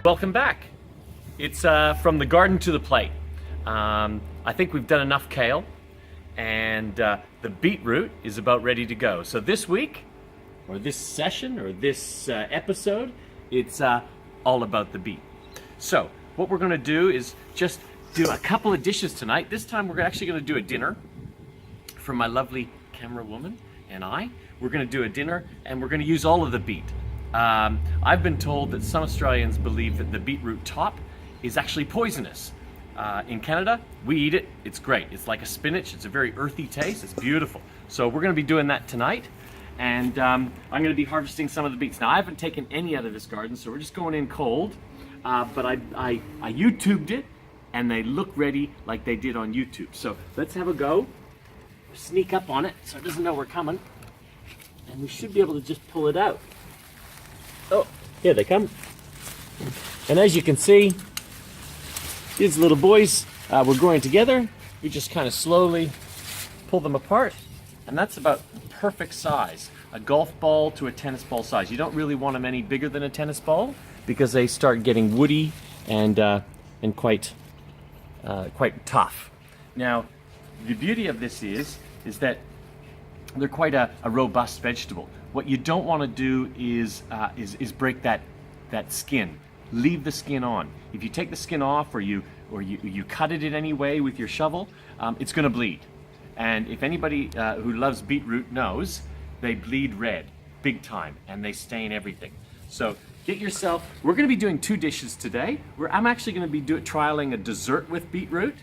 Welcome back. It's from the garden to the plate. I think we've done enough kale, and the beetroot is about ready to go. So this week, or this session, or this episode, it's all about the beet. So what we're going to do is just do a couple of dishes tonight. This time we're actually going to do a dinner for my lovely camera woman and I. We're going to do a dinner, and we're going to use all of the beet. I've been told that some Australians believe that the beetroot top is actually poisonous. In Canada, we eat it. It's great. It's like a spinach. It's a very earthy taste. It's beautiful. So we're going to be doing that tonight, and I'm going to be harvesting some of the beets. Now, I haven't taken any out of this garden, so we're just going in cold. But I YouTubed it, and they look ready like they did on YouTube. So let's have a go. Sneak up on it so it doesn't know we're coming, and we should be able to just pull it out. Oh, here they come. And as you can see, these little boys were growing together. We just kind of slowly pull them apart, and that's about perfect size. A golf ball to a tennis ball size. You don't really want them any bigger than a tennis ball because they start getting woody and quite tough. Now, the beauty of this is that they're quite a robust vegetable. What you don't want to do is break that skin. Leave the skin on. If you take the skin off, or you cut it in any way with your shovel, it's going to bleed. And if anybody who loves beetroot knows, they bleed red, big time, and they stain everything. So get yourself. We're going to be doing two dishes today. I'm actually going to be trialing a dessert with beetroot,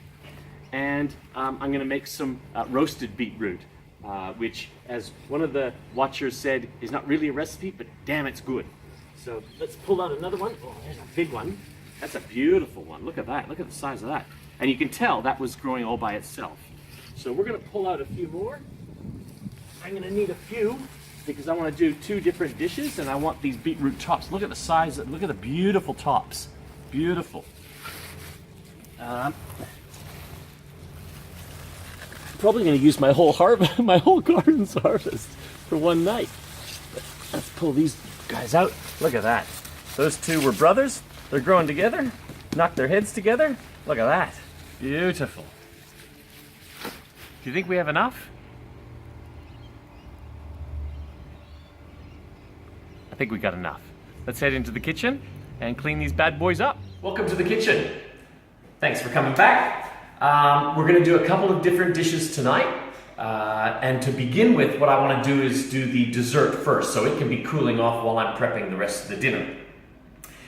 and I'm going to make some roasted beetroot. Which, as one of the watchers said, is not really a recipe, but damn, it's good. So let's pull out another one. Oh, there's a big one. That's a beautiful one. Look at that. Look at the size of that. And you can tell that was growing all by itself. So we're going to pull out a few more. I'm going to need a few because I want to do two different dishes, and I want these beetroot tops. Look at the size. Look at the beautiful tops. Beautiful. Probably going to use my whole garden's harvest for one night. But let's pull these guys out. Look at that. Those two were brothers. They're growing together. Knock their heads together. Look at that. Beautiful. Do you think we have enough? I think we got enough. Let's head into the kitchen and clean these bad boys up. Welcome to the kitchen. Thanks for coming back. We're going to do a couple of different dishes tonight, and to begin with, what I want to do is do the dessert first, so it can be cooling off while I'm prepping the rest of the dinner.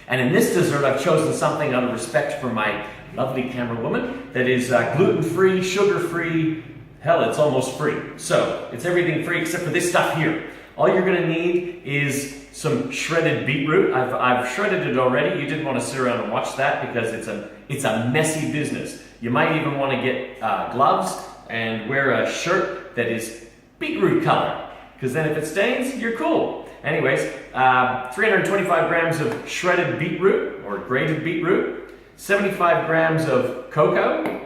And in this dessert, I've chosen something out of respect for my lovely camera woman that is gluten-free, sugar-free, hell, it's almost free. So it's everything free except for this stuff here. All you're going to need is some shredded beetroot. I've shredded it already. You didn't want to sit around and watch that because it's a messy business. You might even want to get gloves and wear a shirt that is beetroot color, because then if it stains, you're cool. Anyways, 325 grams of shredded beetroot or grated beetroot, 75 grams of cocoa,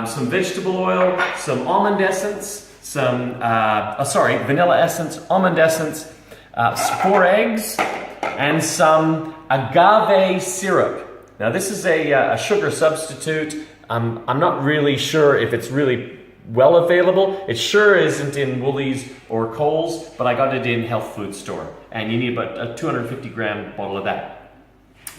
some vegetable oil, some almond essence, vanilla essence, almond essence, 4 eggs, and some agave syrup. Now this is a sugar substitute. I'm not really sure if it's really well available. It sure isn't in Woolies or Coles, but I got it in health food store, and you need about a 250 gram bottle of that.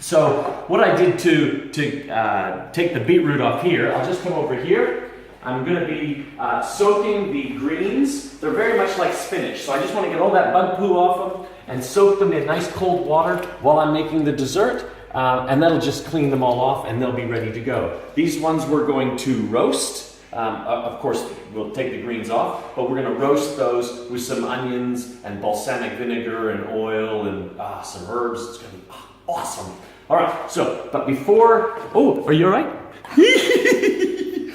So what I did to take the beetroot off here, I'll just come over here. I'm going to be soaking the greens. They're very much like spinach, so I just want to get all that bug poo off them and soak them in nice cold water while I'm making the dessert. And that'll just clean them all off, and they'll be ready to go. These ones we're going to roast. Of course, we'll take the greens off, but we're going to roast those with some onions and balsamic vinegar and oil and some herbs. It's going to be awesome. All right, so, but before... Oh, are you all right?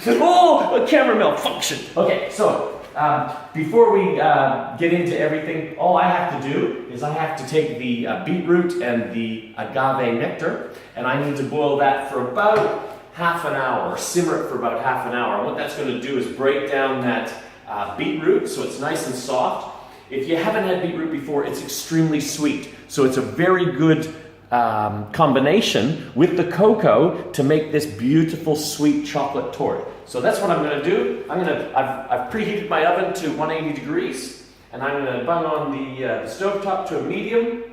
Oh, a camera malfunction. Okay, so before we get into everything, all I have to do is I have to take the beetroot and the agave nectar, and I need to boil that for about half an hour, simmer it for about half an hour. And what that's going to do is break down that beetroot so it's nice and soft. If you haven't had beetroot before, it's extremely sweet. So it's a very good combination with the cocoa to make this beautiful sweet chocolate torte. So that's what I'm going to do. I've preheated my oven to 180 degrees, and I'm going to bung on the stovetop to a medium.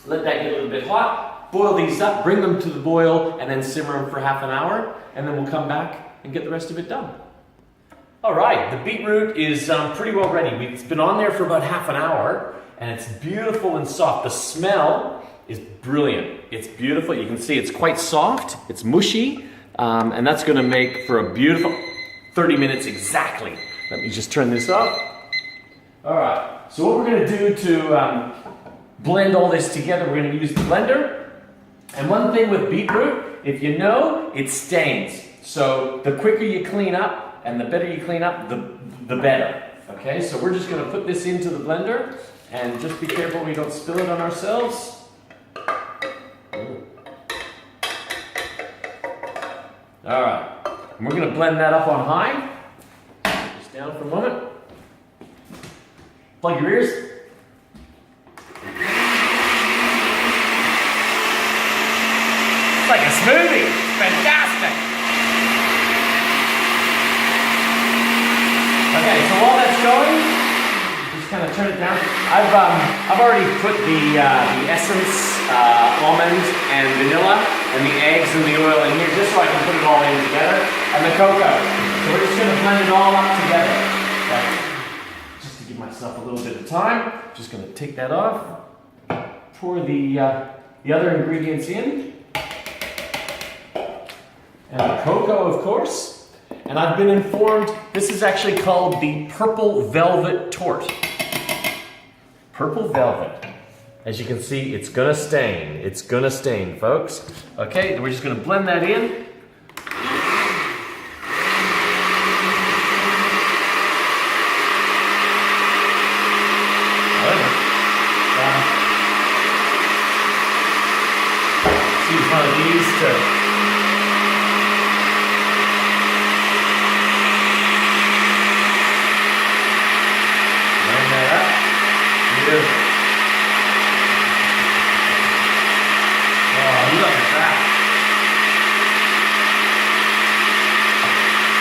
Let that get a little bit hot. Boil these up, bring them to the boil, and then simmer them for half an hour, and then we'll come back and get the rest of it done. All right, the beetroot is pretty well ready. It's been on there for about half an hour, and it's beautiful and soft. The smell is brilliant. It's beautiful. You can see it's quite soft. It's mushy, and that's going to make for a beautiful 30 minutes exactly. Let me just turn this off. All right, so what we're going to do to blend all this together, we're going to use the blender. And one thing with beetroot, if you know, it stains. So the quicker you clean up, and the better you clean up, the better. Okay, so we're just going to put this into the blender, and just be careful we don't spill it on ourselves. All right, and we're going to blend that up on high. Just down for a moment. Plug your ears. It's like a smoothie. It's fantastic. Okay, so while that's going, just kind of turn it down. I've already put the essence, almond and vanilla, and the eggs and the oil in here, just so I can put it all in together, and the cocoa. So we're just going to blend it all up together. Okay. Just to give myself a little bit of time, just going to take that off, pour the other ingredients in, and the cocoa, of course. And I've been informed this is actually called the purple velvet torte. Purple velvet. As you can see, it's gonna stain. It's gonna stain, folks. Okay, we're just gonna blend that in. Use one of these to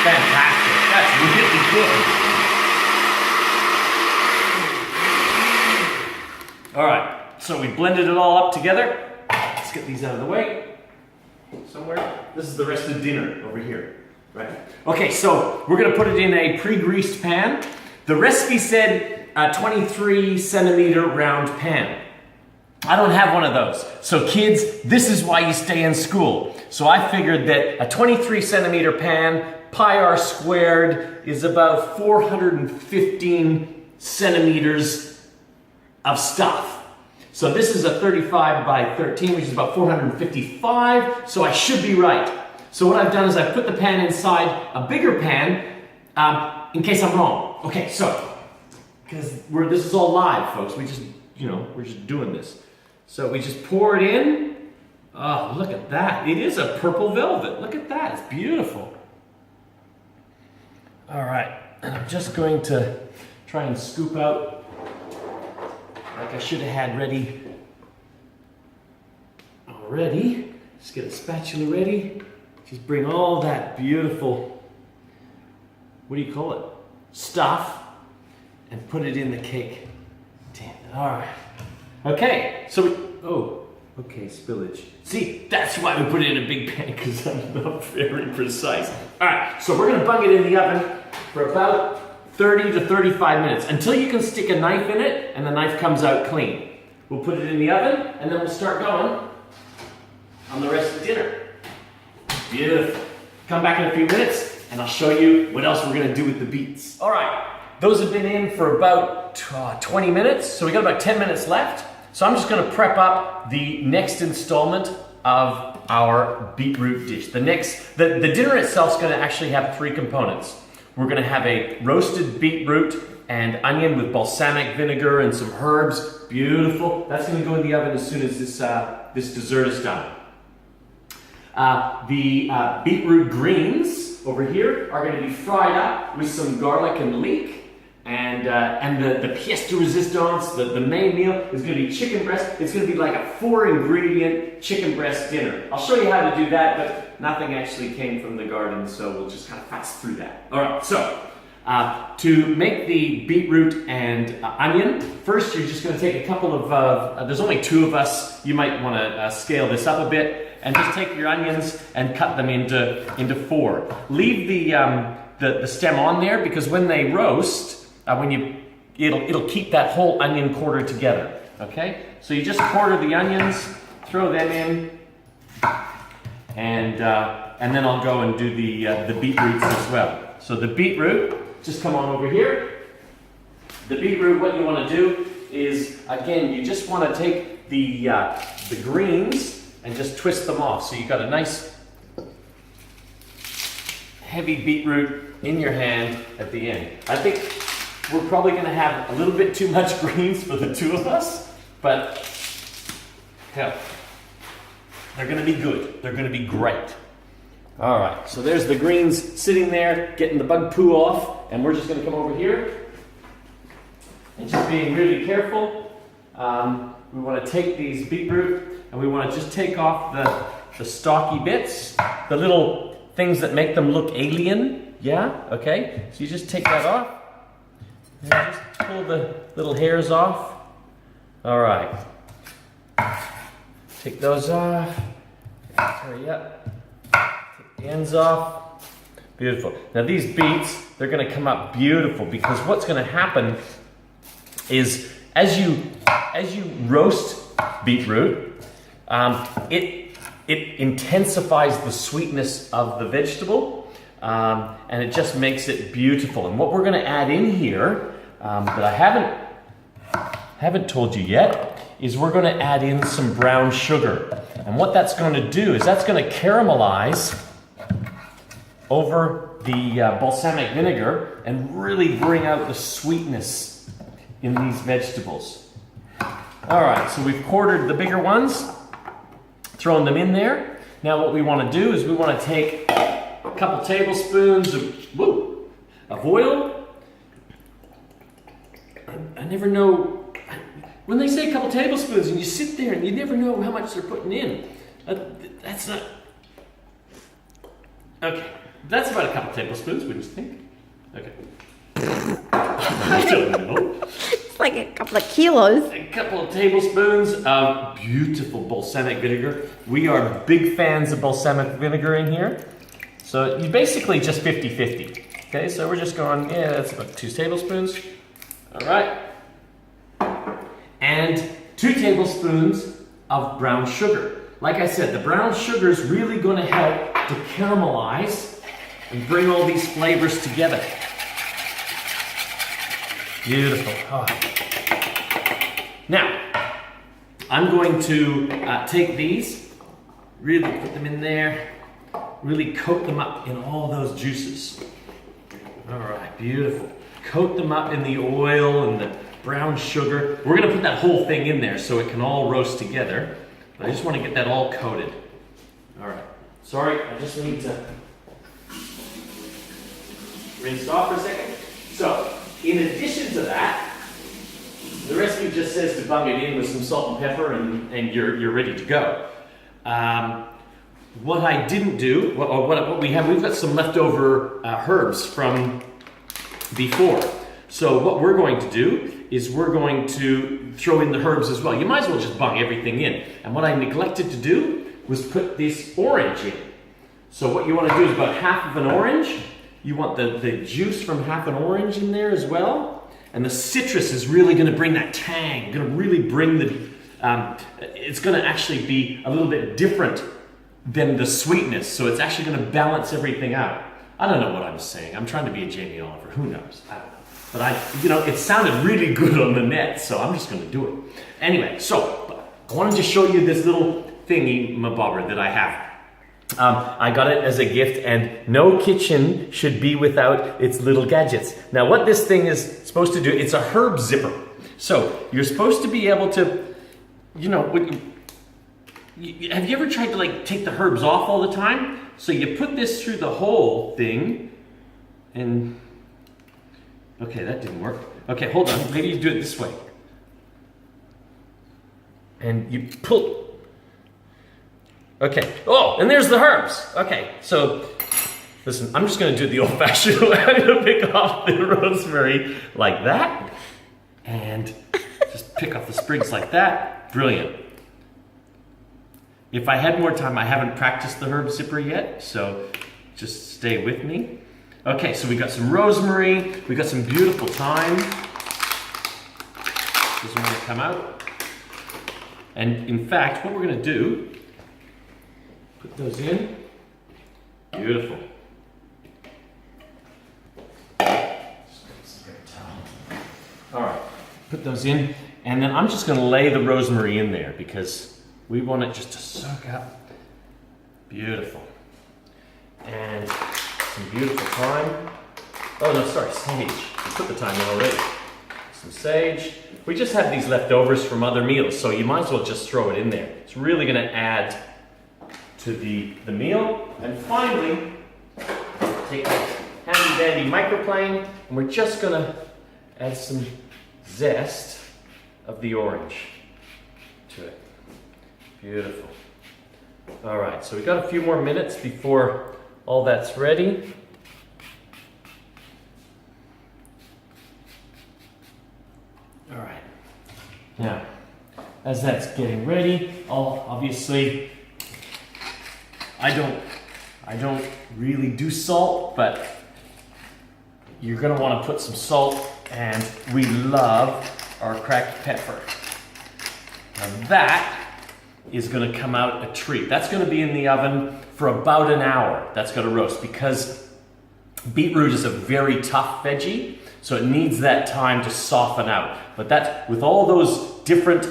fantastic. That's really good. All right, so we blended it all up together. Let's get these out of the way. Somewhere. This is the rest of dinner over here. Right? Okay, so we're going to put it in a pre-greased pan. The recipe said a 23 centimeter round pan. I don't have one of those. So kids, this is why you stay in school. So I figured that a 23 centimeter pan, pi r squared, is about 415 centimeters of stuff. So this is a 35 by 13, which is about 455, so I should be right. So what I've done is I've put the pan inside a bigger pan in case I'm wrong. Okay, so, because this is all live, folks. We just, we're just doing this. So we just pour it in. Oh, look at that. It is a purple velvet. Look at that. It's beautiful. All right, and I'm just going to try and scoop out like I should have had ready already. Just get a spatula ready. Just bring all that beautiful, what do you call it? Stuff, and put it in the cake. Damn it, all right. Okay, so okay, spillage. See, that's why we put it in a big pan, because I'm not very precise. All right, so we're gonna bung it in the oven for about 30 to 35 minutes, until you can stick a knife in it and the knife comes out clean. We'll put it in the oven and then we'll start going on the rest of dinner. Beautiful. Come back in a few minutes and I'll show you what else we're gonna do with the beets. All right, those have been in for about 20 minutes, so we got about 10 minutes left. So I'm just gonna prep up the next installment of our beetroot dish. The dinner itself is gonna actually have 3 components. We're gonna have a roasted beetroot and onion with balsamic vinegar and some herbs. Beautiful. That's gonna go in the oven as soon as this dessert is done. The beetroot greens over here are gonna be fried up with some garlic and leek. And the pièce de résistance, the main meal, is going to be chicken breast. It's going to be like a 4-ingredient chicken breast dinner. I'll show you how to do that, but nothing actually came from the garden, so we'll just kind of fast through that. All right, so to make the beetroot and onion, first you're just going to take a couple of, there's only 2 of us, you might want to scale this up a bit, and just take your onions and cut them into 4. Leave the stem on there, because when they roast, it'll keep that whole onion quarter together. Okay, so you just quarter the onions, throw them in, and then I'll go and do the beetroots as well. So the beetroot, just come on over here. The beetroot, what you want to do is, again, you just want to take the greens and just twist them off. So you've got a nice heavy beetroot in your hand at the end. I think we're probably going to have a little bit too much greens for the 2 of us, but hell, they're going to be good. They're going to be great. All right, so there's the greens sitting there, getting the bug poo off, and we're just going to come over here and just being really careful. We want to take these beetroot and we want to just take off the stalky bits, the little things that make them look alien. Yeah, okay, so you just take that off. And just pull the little hairs off. All right. Take those off. Hurry up. Take the ends off. Beautiful. Now these beets, they're going to come up beautiful, because what's going to happen is as you roast beetroot, it intensifies the sweetness of the vegetable. And it just makes it beautiful. And what we're going to add in here that I haven't told you yet is we're going to add in some brown sugar. And what that's going to do is that's going to caramelize over the balsamic vinegar and really bring out the sweetness in these vegetables. All right, so we've quartered the bigger ones, thrown them in there. Now what we want to do is we want to take a couple tablespoons of oil. I never know, when they say a couple tablespoons and you sit there and you never know how much they're putting in. That's not, okay, that's about a couple tablespoons, wouldn't you think? Okay. I don't know. It's like a couple of kilos. A couple of tablespoons of beautiful balsamic vinegar. We are big fans of balsamic vinegar in here. So you basically just 50-50. Okay, so we're just going, yeah, that's about 2 tablespoons. All right. And 2 tablespoons of brown sugar. Like I said, the brown sugar is really going to help to caramelize and bring all these flavors together. Beautiful. Oh. Now, I'm going to take these, really put them in there, really coat them up in all those juices. All right, beautiful. Coat them up in the oil and the brown sugar. We're going to put that whole thing in there so it can all roast together. But I just want to get that all coated. All right. Sorry, I just need to rinse it off for a second. So, in addition to that, the recipe just says to bung it in with some salt and pepper and you're ready to go. What I didn't do, what we have, we've got some leftover herbs from before. So what we're going to do is we're going to throw in the herbs as well. You might as well just bung everything in. And what I neglected to do was put this orange in. So what you want to do is about half of an orange. You want the juice from half an orange in there as well. And the citrus is really going to bring that tang, going to really bring the, it's going to actually be a little bit different than the sweetness. So it's actually going to balance everything out. I don't know what I'm saying. I'm trying to be a Jamie Oliver. Who knows? I don't know. But it sounded really good on the net, so I'm just going to do it. Anyway, so I wanted to show you this little thingy mabobber that I have. I got it as a gift, and no kitchen should be without its little gadgets. Now, what this thing is supposed to do, it's a herb zipper. So you're supposed to be able to, have you ever tried to take the herbs off all the time? So you put this through the whole thing, and Okay, that didn't work. Okay, hold on. Maybe you do it this way. And you pull. Okay. Oh, and there's the herbs. Okay, so listen, I'm just going to do the old-fashioned way. I'm going to pick off the rosemary like that. And just pick off the sprigs like that. Brilliant. If I had more time, I haven't practiced the herb zipper yet, so just stay with me. Okay, so we got some rosemary, we got some beautiful thyme. Doesn't want to come out. And in fact, what we're going to do, put those in. Beautiful. All right, put those in, and then I'm just going to lay the rosemary in there because we want it just to soak up. Beautiful. And some beautiful thyme. Oh no, sorry, sage. We put the thyme in already. Some sage. We just have these leftovers from other meals, so you might as well just throw it in there. It's really going to add to the meal. And finally, take a handy dandy microplane, and we're just going to add some zest of the orange to it. Beautiful. All right, so we got a few more minutes before all that's ready. All right. Now, as that's getting ready, obviously, I don't really do salt, but you're gonna want to put some salt, and we love our cracked pepper. Now that is going to come out a treat. That's going to be in the oven for about an hour. That's going to roast because beetroot is a very tough veggie, so it needs that time to soften out. But that's with all those different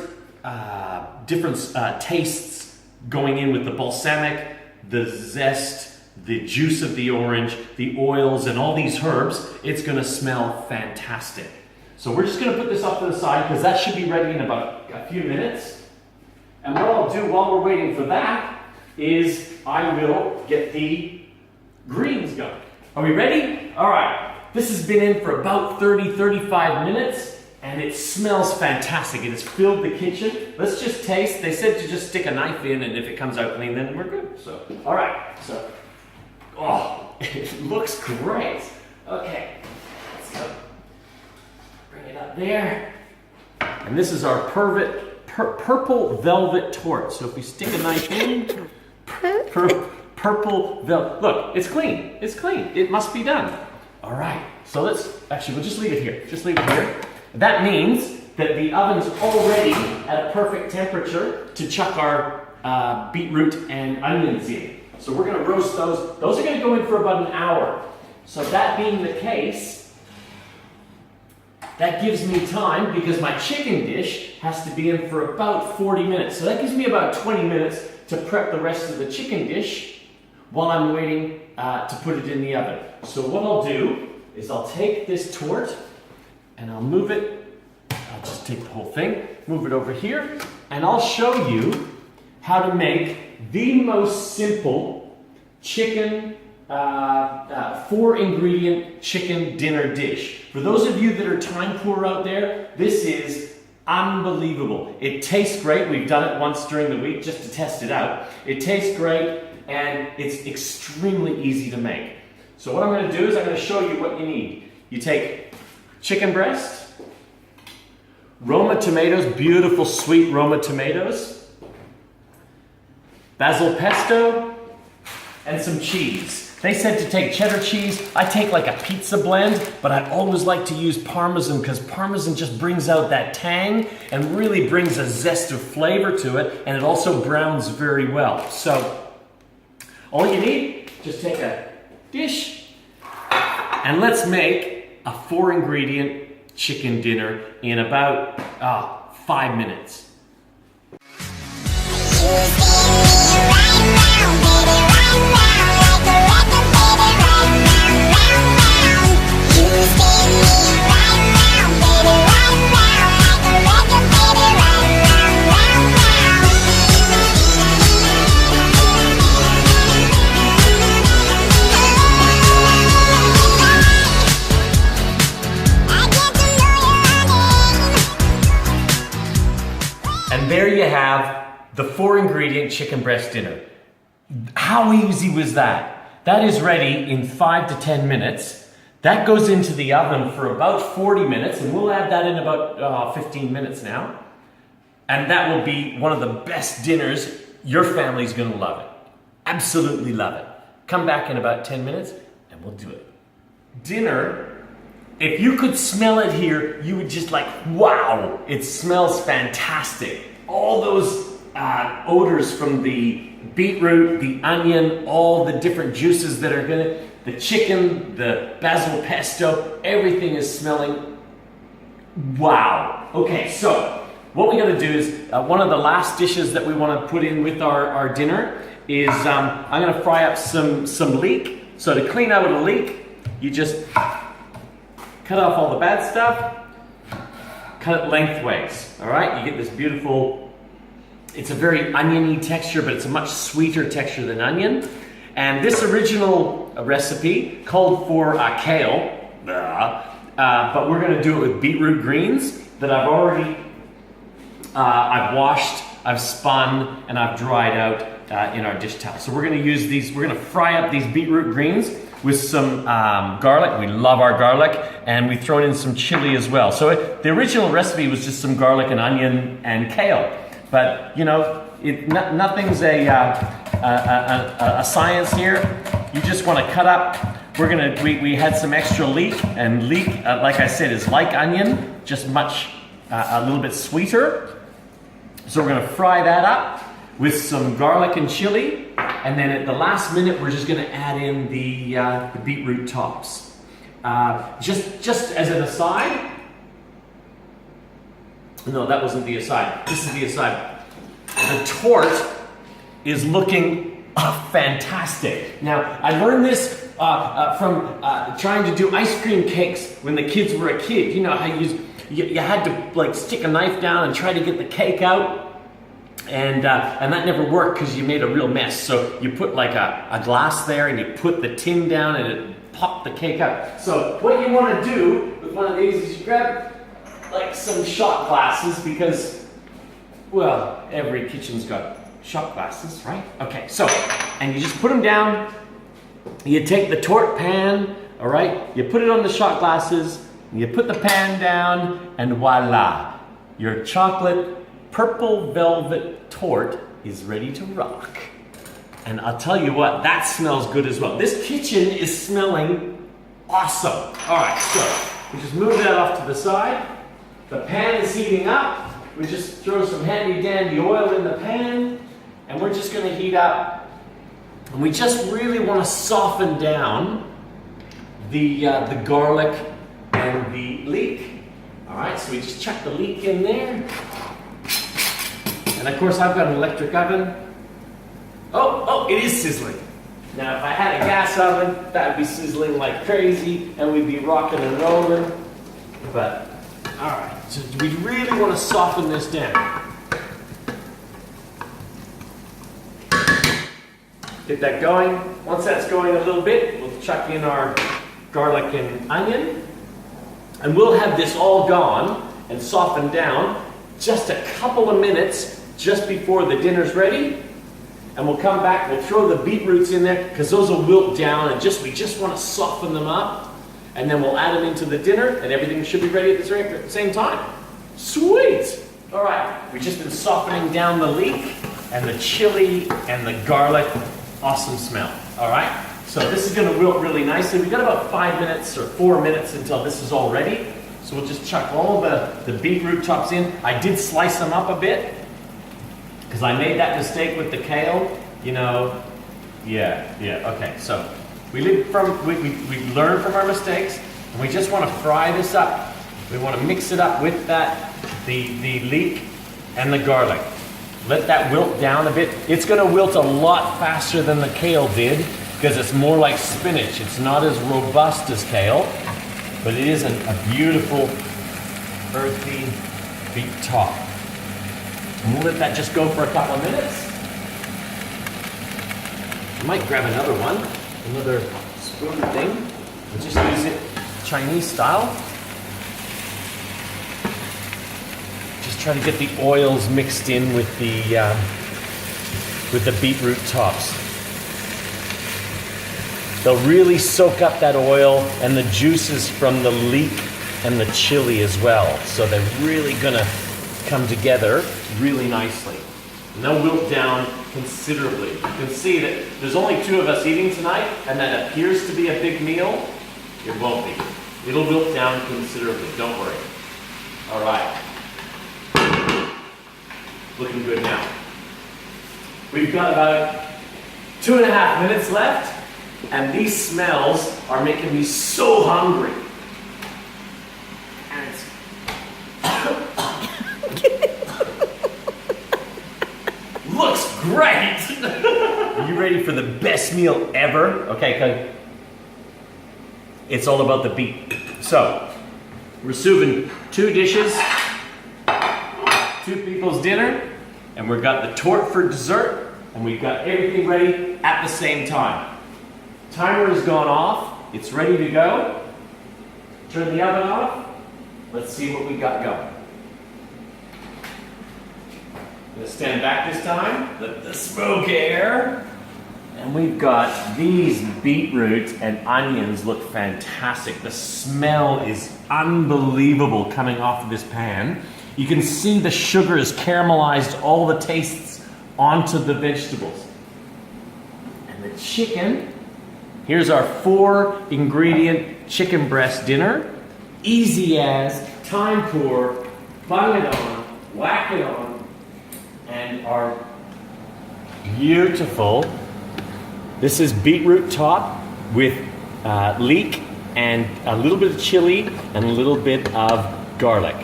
tastes going in with the balsamic, the zest, the juice of the orange, the oils, and all these herbs, it's going to smell fantastic. So we're just going to put this off to the side because that should be ready in about a few minutes. And what I'll do while we're waiting for that is I will get the greens going. Are we ready? All right. This has been in for about 30-35 minutes and it smells fantastic. It has filled the kitchen. Let's just taste. They said to just stick a knife in, and if it comes out clean, then we're good. So, all right. So, oh, it looks great. Okay. Let's go. Bring it up there. And this is our purple velvet torte. So if we stick a knife in, purple velvet. Look, it's clean. It's clean. It must be done. All right. So we'll just leave it here. Just leave it here. That means that the oven's already at a perfect temperature to chuck our beetroot and onions in. So we're going to roast those. Those are going to go in for about an hour. So that being the case, that gives me time because my chicken dish has to be in for about 40 minutes. So that gives me about 20 minutes to prep the rest of the chicken dish while I'm waiting to put it in the oven. So what I'll do is I'll take this torte and I'll move it. I'll just take the whole thing, move it over here, and I'll show you how to make the most simple chicken 4-ingredient chicken dinner dish. For those of you that are time poor out there, this is unbelievable. It tastes great. We've done it once during the week just to test it out. It tastes great and it's extremely easy to make. So what I'm going to do is I'm going to show you what you need. You take chicken breast, Roma tomatoes, beautiful sweet Roma tomatoes, basil pesto, and some cheese. They said to take cheddar cheese. I take like a pizza blend, but I always like to use Parmesan because Parmesan just brings out that tang and really brings a zest of flavor to it, and it also browns very well. So all you need, just take a dish and let's make a 4-ingredient chicken dinner in about 5 minutes. And there you have the 4-ingredient chicken breast dinner. How easy was that? That is ready in 5 to 10 minutes. That goes into the oven for about 40 minutes, and we'll add that in about 15 minutes now. And that will be one of the best dinners. Your family's gonna love it. Absolutely love it. Come back in about 10 minutes and we'll do it. Dinner, if you could smell it here, you would just like, wow, it smells fantastic. All those odors from the beetroot, the onion, all the different juices that are gonna, the chicken, the basil pesto, everything is smelling wow. Okay, so what we gotta do is, one of the last dishes that we wanna put in with our dinner is, I'm gonna fry up some leek. So to clean out a leek, you just cut off all the bad stuff, cut it lengthways, all right? You get this beautiful, it's a very oniony texture, but it's a much sweeter texture than onion. And this original recipe called for kale, but we're gonna do it with beetroot greens that I've already, I've washed, I've spun, and I've dried out in our dish towel. So we're gonna use these, we're gonna fry up these beetroot greens with some garlic. We love our garlic, and we throw in some chili as well. So the original recipe was just some garlic and onion and kale. But you know, nothing's a science here. You just want to cut up. We had some extra leek, and leek, like I said, is like onion, just much a little bit sweeter. So we're going to fry that up with some garlic and chili, and then at the last minute we're just going to add in the beetroot tops. Just as an aside. No, that wasn't the aside. This is the aside. The tort is looking fantastic. Now, I learned this from trying to do ice cream cakes when the kids were a kid. You know how you had to like stick a knife down and try to get the cake out, and that never worked because you made a real mess. So you put like a glass there, and you put the tin down, and it popped the cake out. So what you want to do with one of these is you grab like some shot glasses, because, well, every kitchen's got shot glasses, right? Okay, so, and you just put them down, you take the torte pan, all right, you put it on the shot glasses, you put the pan down, and voila, your chocolate purple velvet torte is ready to rock. And I'll tell you what, that smells good as well. This kitchen is smelling awesome. All right, so we just move that off to the side. The pan is heating up. We just throw some handy dandy oil in the pan, and we're just gonna heat up. And we just really wanna soften down the garlic and the leek. All right, so we just chuck the leek in there. And of course I've got an electric oven. Oh, it is sizzling. Now if I had a gas oven, that would be sizzling like crazy, and we'd be rocking and rolling. But all right, so we really want to soften this down. Get that going. Once that's going a little bit, we'll chuck in our garlic and onion. And we'll have this all gone and softened down just a couple of minutes just before the dinner's ready. And we'll come back, we'll throw the beetroots in there, because those will wilt down, and we just want to soften them up. And then we'll add them into the dinner, and everything should be ready at the same time. Sweet! All right, we've just been softening down the leek and the chili and the garlic. Awesome smell, all right? So this is gonna wilt really nicely. We've got about 5 minutes or 4 minutes until this is all ready. So we'll just chuck all the beetroot tops in. I did slice them up a bit, because I made that mistake with the kale, you know. Yeah, okay, so we learn from our mistakes, and we just want to fry this up. We want to mix it up with the leek and the garlic. Let that wilt down a bit. It's going to wilt a lot faster than the kale did, because it's more like spinach. It's not as robust as kale, but it is a beautiful earthy beet top. And we'll let that just go for a couple of minutes. I might grab another one, another spoon thing. We'll just use it Chinese style. Just try to get the oils mixed in with the beetroot tops. They'll really soak up that oil and the juices from the leek and the chili as well. So they're really gonna come together really nicely. And they'll wilt down considerably. You can see that there's only 2 of us eating tonight, and that appears to be a big meal. It won't be. It'll wilt down considerably, don't worry. All right. Looking good now. We've got about 2.5 minutes left, and these smells are making me so hungry. And it's looks great! Are you ready for the best meal ever? Okay, it's all about the beet. So, we're serving 2 dishes, 2 people's dinner, and we've got the torte for dessert, and we've got everything ready at the same time. Timer has gone off, it's ready to go. Turn the oven off. Let's see what we got going. I'm gonna stand back this time, let the smoke air. And we've got these beetroot and onions look fantastic. The smell is unbelievable coming off of this pan. You can see the sugar has caramelized all the tastes onto the vegetables. And the chicken, here's our 4 ingredient chicken breast dinner. Easy as, time pour, bung it on, whack it on, and our beautiful, this is beetroot top with leek and a little bit of chili and a little bit of garlic.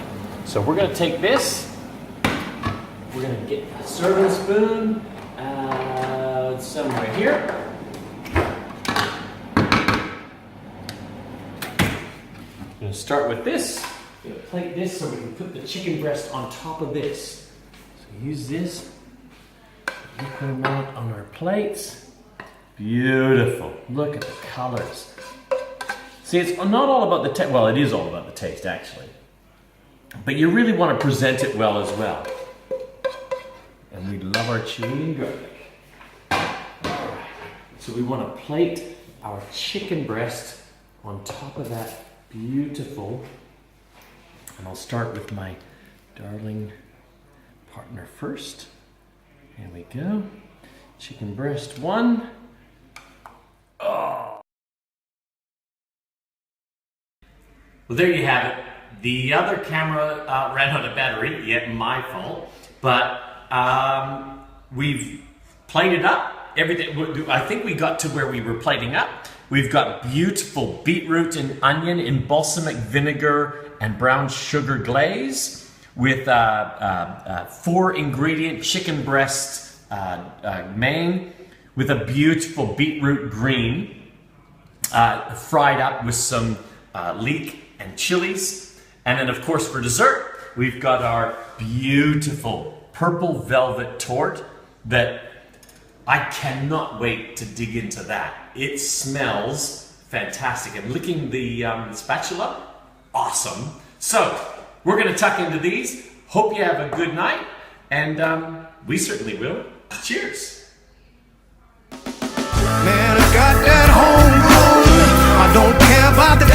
So we're going to take this, we're going to get a serving spoon somewhere here. I'm going to start with this. I'm going to plate this so we can put the chicken breast on top of this. So use this, equal amount on our plates. Beautiful. Look at the colors. See, it's not all about the taste. Well, it is all about the taste, actually. But you really want to present it well as well. And we love our chili and garlic. Alright. So we want to plate our chicken breast on top of that beautiful. And I'll start with my darling partner first. Here we go. Chicken breast 1. Oh. Well, there you have it. The other camera ran out of battery, yet my fault. But we've plated up everything. I think we got to where we were plating up. We've got beautiful beetroot and onion in balsamic vinegar and brown sugar glaze with 4 ingredient chicken breast main with a beautiful beetroot green fried up with some leek and chilies. And then of course for dessert, we've got our beautiful purple velvet torte that I cannot wait to dig into that. It smells fantastic. And licking the spatula, awesome. So we're gonna tuck into these. Hope you have a good night, and we certainly will. Cheers. Man, I got that homegrown. I don't care about the